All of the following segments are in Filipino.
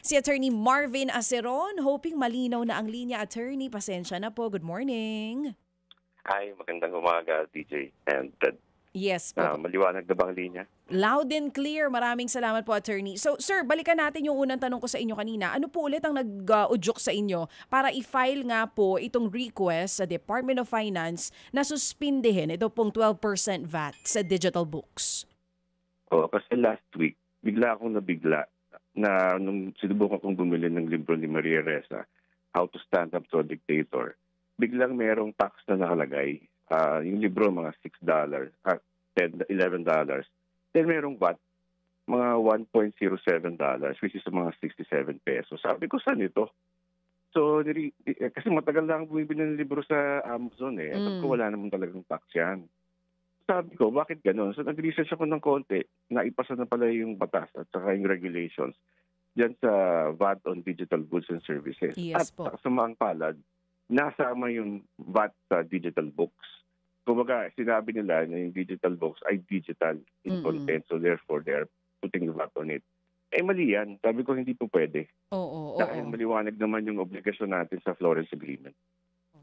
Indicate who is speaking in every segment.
Speaker 1: Si Attorney Marvin Aceron, hoping malinaw na ang linya. Attorney, pasensya na po. Good morning.
Speaker 2: Hi, magandang umaga, DJ. And Ted.
Speaker 1: Yes po.
Speaker 2: Maliwanag na ba ang linya?
Speaker 1: Loud and clear. Maraming salamat po, Attorney. So, sir, balikan natin yung unang tanong ko sa inyo kanina. Ano po ulit ang nag-udyok sa inyo para i-file nga po itong request sa Department of Finance na suspindihin ito pong 12% VAT sa digital books?
Speaker 2: Kasi last week, bigla akong nabigla na nung sinubukan kong bumili ng libro ni Maria Ressa, How to Stand Up to a Dictator, biglang merong tax na nakalagay. Yung libro, mga $6, $10, $11. Then merong VAT, mga $1.07, which is mga 67 pesos. Sabi ko, saan ito? So, kasi matagal lang bumibili ng libro sa Amazon eh. Sabi ko, wala naman talagang tax yan. Sabi ko, bakit gano'n? So, nag-research ako ng konti, naipasa na pala yung batas at saka yung regulations dyan sa VAT on Digital Goods and Services.
Speaker 1: Yes
Speaker 2: at
Speaker 1: po.
Speaker 2: sa maang palad, nasama yung VAT sa digital books. Kumbaga, sinabi nila na yung digital books ay digital in content, so therefore they're putting the VAT on it. Mali yan. Sabi ko, hindi po pwede.
Speaker 1: Oo.
Speaker 2: Dahil maliwanag naman yung obligasyon natin sa Florence Agreement.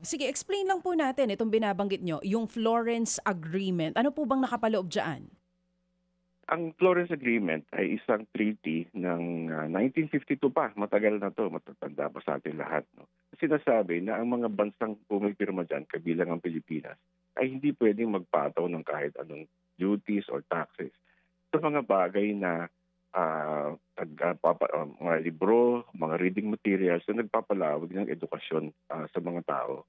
Speaker 1: Sige, explain lang po natin itong binabanggit nyo, yung Florence Agreement. Ano po bang nakapaloob dyan?
Speaker 2: Ang Florence Agreement ay isang treaty ng 1952 pa. Matagal na to, matatanda pa sa atin lahat. No? Sinasabi na ang mga bansang pumipirma dyan, kabilang ang Pilipinas, ay hindi pwedeng magpataw ng kahit anong duties or taxes sa mga bagay na mga libro, mga reading materials na nagpapalawag ng edukasyon sa mga tao.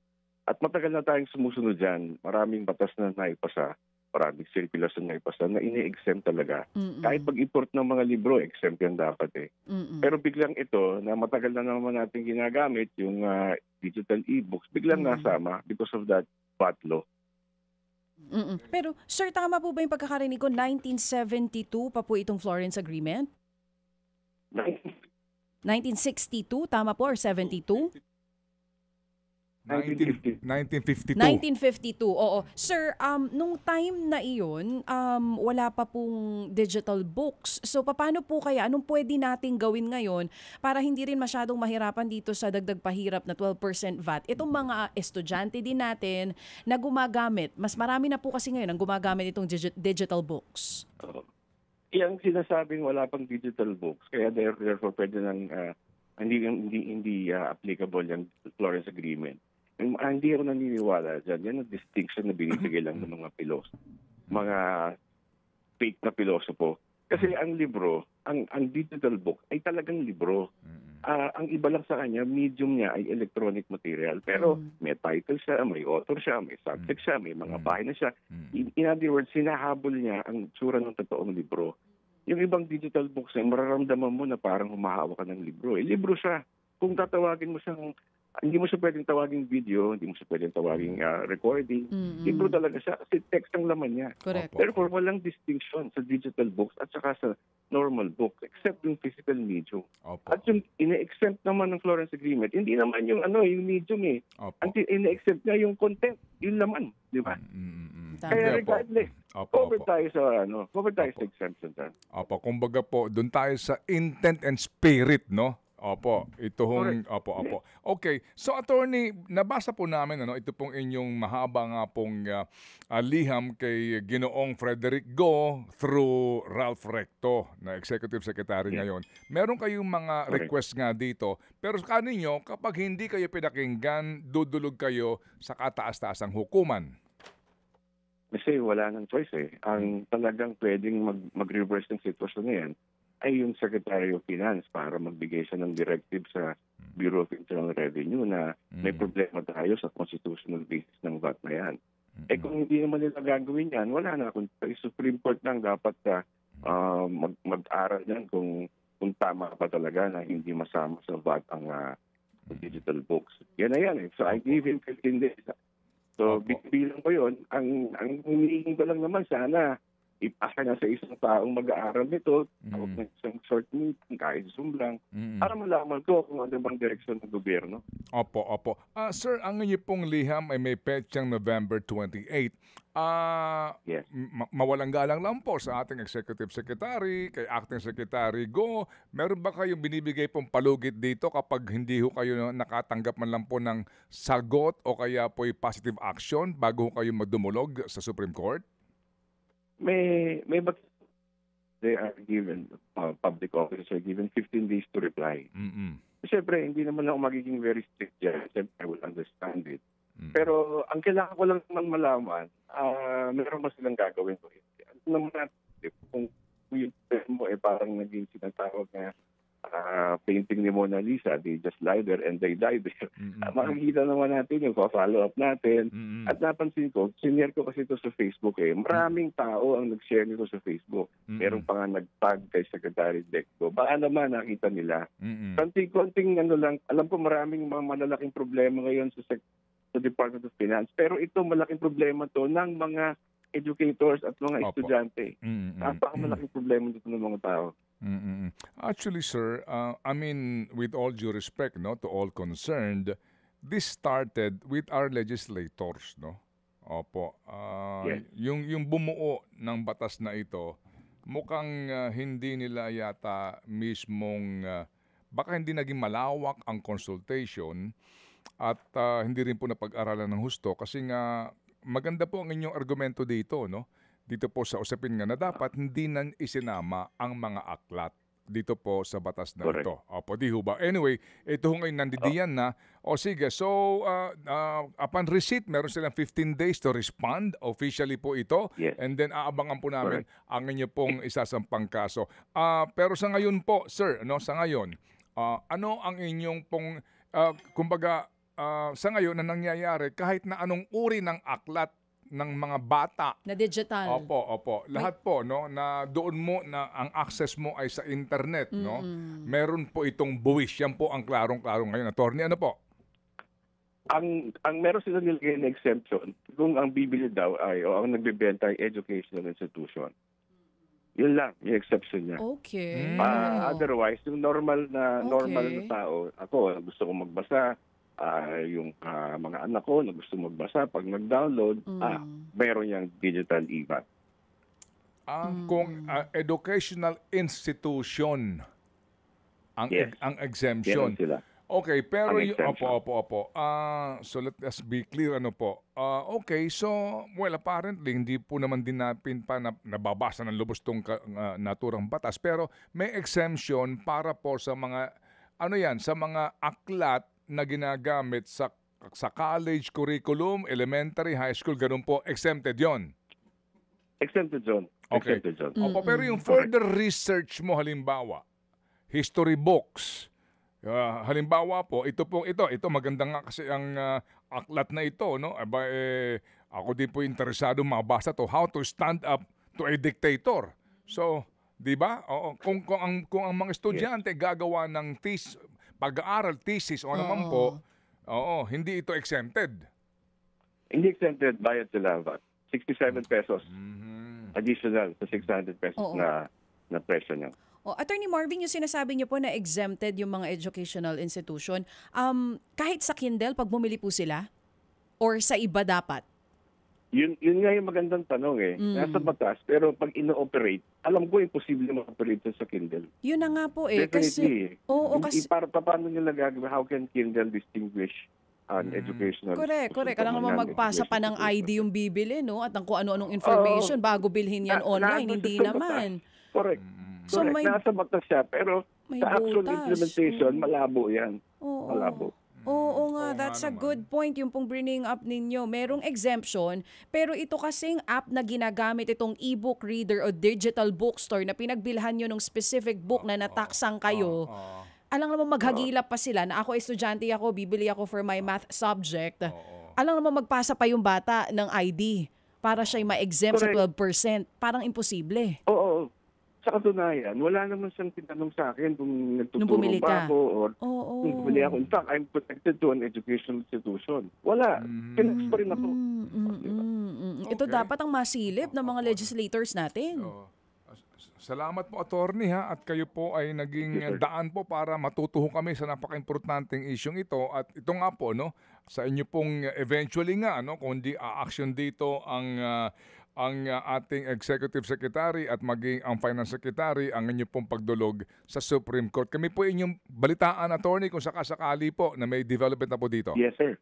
Speaker 2: At matagal na tayong sumusunod dyan. Maraming batas na naipasa, maraming sirkulasyon na ipasa na ini-exempt talaga. Kahit pag-import ng mga libro, exempt yan dapat eh. Pero biglang ito, na matagal na naman natin ginagamit, yung digital e-books, biglang nasama because of that VAT law.
Speaker 1: Pero sir, tama po ba yung pagkakarinig ko, 1972 pa po itong Florence Agreement? 1962, tama po, or 72?
Speaker 3: 1952.
Speaker 1: 1952, oo. Sir, nung time na iyon, wala pa pong digital books. So, paano po kaya? Anong pwede nating gawin ngayon para hindi rin masyadong mahirapan dito sa dagdag pahirap na 12% VAT? Itong mga estudyante din natin na gumagamit. Mas marami na po kasi ngayon ang gumagamit itong digital books.
Speaker 2: Yang sinasabing wala pang digital books, kaya therefore pwede nang hindi applicable yung Florence Agreement. Hindi ako naniniwala dyan. Yan ang distinction na binibigay lang ng mga mga fake na pilosopo. Kasi ang libro, ang digital book ay talagang libro. Ang iba lang sa kanya, medium niya ay electronic material. Pero may title siya, may author siya, may subject siya, may mga pahina siya. In other words, sinahabol niya ang tsura ng totoong libro. Yung ibang digital books, mararamdaman mo na parang humahawak ka ng libro. Libro siya. Kung tatawagin mo siyang, hindi mo siya pwedeng tawaging video, hindi mo siya pwedeng tawaging recording. Libro talaga siya kasi text ang laman niya.
Speaker 1: Correct.
Speaker 2: Therefore, walang distinction sa digital books at saka sa normal books except yung physical medium. At yung ine-exempt naman ng Florence Agreement, hindi naman yung yung medium eh. Ang ine-exempt niya yung content, yung laman, di ba? Kaya regardless, covered tayo sa exemption dyan.
Speaker 3: Kumbaga po, doon tayo sa intent and spirit, no? Ito hong, Okay, so attorney, nabasa po namin ito pong inyong mahaba nga pong liham kay Ginoong Frederick Go through Ralph Recto na Executive Secretary ngayon. Meron kayong mga request nga dito, pero kaninyo, kapag hindi kayo pinakinggan, dudulog kayo sa kataas-taasang hukuman.
Speaker 2: Kasi wala nang choice eh. Ang talagang pwedeng mag-reverse ng sitwasyon na yan ay yung Secretary of Finance para magbigay siya ng directive sa Bureau of Internal Revenue na may problema tayo sa constitutional basis ng VAT na yan. Kung hindi naman nila gagawin yan, wala na. Kung Supreme Court lang dapat mag-aral yan kung tama pa talaga na hindi masama sa VAT ang digital books. Yan na yan eh. So I gave him 15 days. So bilang ko yun, ang humihingi ko lang naman sana ipasa na sa isang taong mag-aaral nito, tawag ng isang short meeting, kahit Zoom lang, para malaman ko kung ano bang direksyon ng gobyerno.
Speaker 3: Opo, opo. Sir, ang inyo pong liham ay may petsang November 28.
Speaker 2: Yes.
Speaker 3: Mawalang galang lang po sa ating Executive Secretary, kay Acting Secretary Go. Meron ba kayong binibigay pong palugit dito kapag hindi ho kayo nakatanggap man lang po ng sagot o kaya po positive action bago ho kayo madumulog sa Supreme Court?
Speaker 2: May they are given, public officers are given 15 days to reply. Siyempre, hindi naman ako magiging very strict dyan. Siyempre, I will understand it. Pero ang kailangan ko lang naman malaman, meron ba silang gagawin ko? Ano naman natin, kung yung mo parang naging sinatawag na painting ni Mona Lisa, they just lie there and they die there. Makikita naman natin yung follow up natin. At napansin ko, sinare ko kasi ito sa Facebook Maraming tao ang nag-share nito sa Facebook. Meron pa nga nag-tag kay Secretary Decco. Baka naman nakita nila. Konting ano lang, alam ko maraming mga malalaking problema ngayon sa Department of Finance. Pero ito malaking problema to ng mga educators at mga estudyante. Napaka-malaking problema dito ng mga tao.
Speaker 3: Actually, sir, I mean, with all due respect, no, to all concerned, this started with our legislators, no? Opo.
Speaker 2: Yes.
Speaker 3: Yung bumuo ng batas na ito, mukhang hindi nila yata mismong, baka hindi naging malawak ang consultation at hindi rin po napag-aralan ng husto kasi nga maganda po ang inyong argumento dito, no? Dito po sa usapin nga na dapat hindi na isinama ang mga aklat dito po sa batas na ito. Opo, di ho ba? Anyway, ito ho ngayon nandidiyan na. O sige, so upon receipt, meron silang 15 days to respond. Officially po ito.
Speaker 2: Yes.
Speaker 3: And then aabangan po namin ang inyo pong isasampang kaso. Pero sa ngayon po, sir, no, sa ngayon, ano ang inyong pong, kumbaga, sa ngayon na nangyayari, kahit na anong uri ng aklat ng mga bata
Speaker 1: na digital.
Speaker 3: Opo. Lahat po, no, na doon mo na ang access mo ay sa internet, no. Meron po itong buwis. Yan po ang klarong-klarong ngayon. Attorney, ano po?
Speaker 2: Ang meron sila nilagay na exemption kung ang bibili daw ay o ang nagbebenta ay educational institution. Yun lang, yung exception niya.
Speaker 1: Okay.
Speaker 2: Otherwise, yung normal na tao, ako gusto kong magbasa, yung mga anak ko na gusto magbasa, pag nag-download, meron yung digital e-book.
Speaker 3: Kung educational institution ang exemption.
Speaker 2: Sila.
Speaker 3: Okay, pero
Speaker 2: Ang exemption.
Speaker 3: opo. So let us be clear, ano po. Okay, so well, apparently hindi po naman din natin pa nababasa ng lubos tong naturang batas, pero may exemption para po sa mga sa mga aklat na ginagamit sa college curriculum, elementary, high school, ganun po, exempted yon.
Speaker 2: Exempted zone.
Speaker 3: Okay.
Speaker 2: Exempted zone.
Speaker 3: Opo, pero yung further research mo, halimbawa, history books, halimbawa po, ito maganda nga kasi ang aklat na ito, no? Ako din po interesado mabasa to, How to Stand Up to a Dictator. So, di ba? Kung ang mga estudyante gagawa ng pag-aaral, thesis o naman po, hindi ito exempted.
Speaker 2: Hindi exempted, bayad sila. 67 pesos additional sa 600 pesos na presyo niya.
Speaker 1: Attorney Marvin, yung sinasabi niyo po na exempted yung mga educational institution, kahit sa Kindle, pag bumili po sila? Or sa iba dapat?
Speaker 2: Yun nga yung magandang tanong Nasa batas, pero pag ino-operate, alam ko imposible ma-operate sa Kindle.
Speaker 1: Yun na nga po
Speaker 2: Definitely.
Speaker 1: Kasi
Speaker 2: Paano nila gagawin? How can Kindle distinguish an educational?
Speaker 1: Correct. Alam naman magpasa pa ng ID yung bibili, no? At ang kung ano-anong information bago bilhin yan online, hindi naman.
Speaker 2: Correct.
Speaker 1: So
Speaker 2: nasa batas siya, pero sa actual implementation, malabo yan. Malabo.
Speaker 1: Oo nga, that's a good point yung pong bringing up ninyo. Merong exemption, pero ito kasing app na ginagamit itong e-book reader o digital bookstore na pinagbilhan nyo ng specific book na nataksang kayo. Alam naman maghagilap pa sila na ako estudyante ako, bibili ako for my math subject. Alam naman magpasa pa yung bata ng ID para siya'y ma-exempt sa 12%. Parang imposible.
Speaker 2: Oo. sa katunayan, wala naman siyang tinanong sa akin kung
Speaker 1: Nung
Speaker 2: nagtuturo
Speaker 1: bumili
Speaker 2: ba
Speaker 1: ka?
Speaker 2: ako or
Speaker 1: Oo.
Speaker 2: kung bumili ako. In fact, I'm connected to an educational institution. Wala. Pinags pa rin ako.
Speaker 1: Ito
Speaker 3: Okay.
Speaker 1: dapat ang masilip ng mga legislators natin.
Speaker 3: Oo. Salamat po, attorney, ha, at kayo po ay naging
Speaker 2: Yes, sir.
Speaker 3: daan po para matutuho kami sa napaka-importanteng isyong ito. At ito nga po, no, sa inyo pong eventually nga, no, kung di a-action dito ang ating Executive Secretary at maging ang Finance Secretary, ang inyo pong pagdulog sa Supreme Court. Kami po inyong balitaan, attorney, kung sakasakali po na may development na po dito.
Speaker 2: Yes, sir.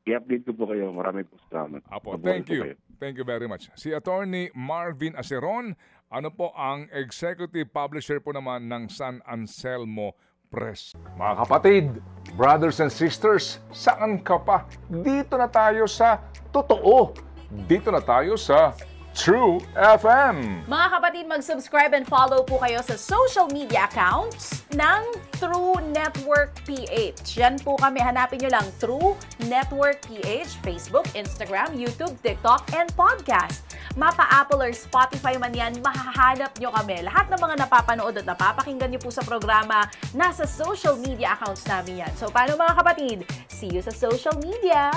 Speaker 2: I-update ko po kayo. Maraming po salamat.
Speaker 3: Apo,
Speaker 2: Mabuhay
Speaker 3: thank
Speaker 2: po
Speaker 3: you.
Speaker 2: kayo.
Speaker 3: Thank you very much. Si Attorney Marvin Aceron, ano po ang executive publisher po naman ng San Anselmo Press. Mga kapatid, brothers and sisters, saan ka pa? Dito na tayo sa totoo. Dito na tayo sa True FM.
Speaker 4: Mga kapatid, mag-subscribe and follow po kayo sa social media accounts ng True Network PH. Yan po kami. Hanapin nyo lang True Network PH, Facebook, Instagram, YouTube, TikTok, and podcast. Mapa Apple or Spotify man yan, mahahanap nyo kami. Lahat ng mga napapanood at napapakinggan nyo po sa programa, nasa social media accounts namin yan. So, paano mga kapatid? See you sa social media!